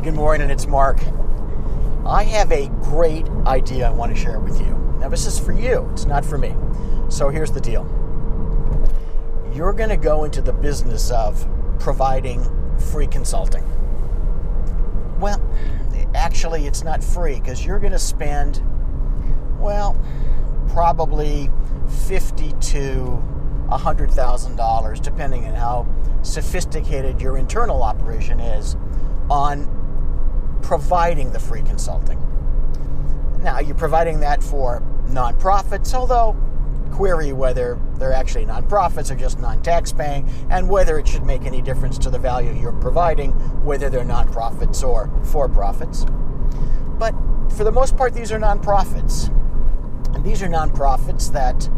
good morning. It's Mark. I have a great idea I want to share with you. Now, this is for you. It's not for me. So here's the deal. You're going to go into the business of providing free consulting. Well, actually, it's not free because you're going to spend, probably $50,000 to $100,000, depending on how sophisticated your internal operation is, on providing the free consulting. Now, you're providing that for nonprofits, although query whether they're actually nonprofits or just non-tax paying, and whether it should make any difference to the value you're providing, whether they're nonprofits or for-profits. But for the most part, these are nonprofits. And these are nonprofits that,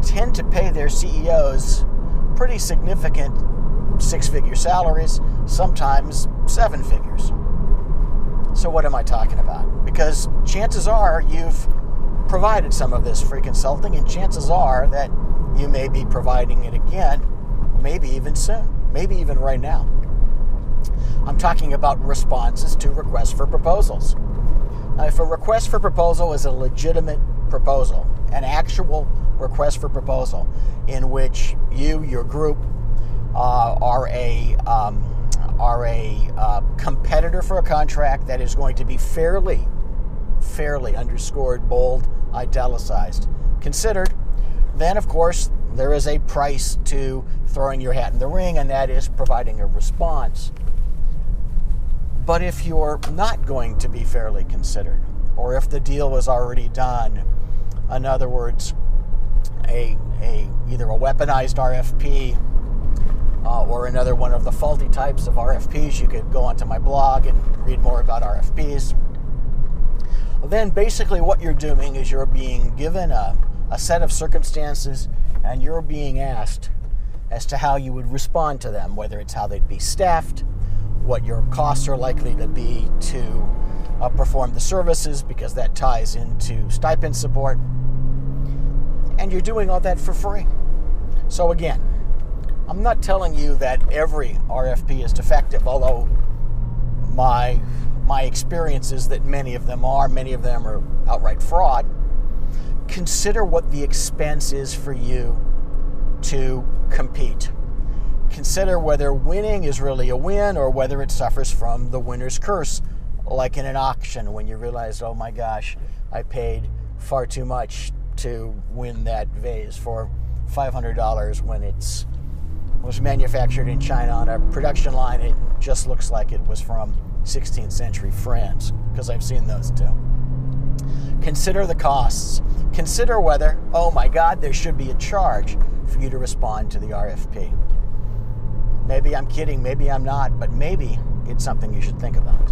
tend to pay their CEOs pretty significant six-figure salaries, sometimes seven figures. So what am I talking about? Because chances are you've provided some of this free consulting, and chances are that you may be providing it again, maybe even soon, maybe even right now. I'm talking about responses to requests for proposals. Now, if a request for proposal is a legitimate proposal, an actual request for proposal in which you, your group, are a competitor for a contract that is going to be fairly underscored, bold, italicized, considered, then of course there is a price to throwing your hat in the ring, and that is providing a response. But if you're not going to be fairly considered, or if the deal was already done, in other words, either a weaponized RFP or another one of the faulty types of RFPs, you could go onto my blog and read more about RFPs. Then basically what you're doing is you're being given a set of circumstances, and you're being asked as to how you would respond to them, whether it's how they'd be staffed, what your costs are likely to be to perform the services, because that ties into stipend support. And you're doing all that for free. So again, I'm not telling you that every RFP is defective, although my experience is that many of them are outright fraud. Consider what the expense is for you to compete. Consider whether winning is really a win or whether it suffers from the winner's curse, like in an auction when you realize, oh my gosh, I paid far too much to win that vase for $500 when it was manufactured in China on a production line. It just looks like it was from 16th century France, because I've seen those too. Consider the costs. Consider whether, oh my God, there should be a charge for you to respond to the RFP. Maybe I'm kidding, maybe I'm not, but maybe it's something you should think about.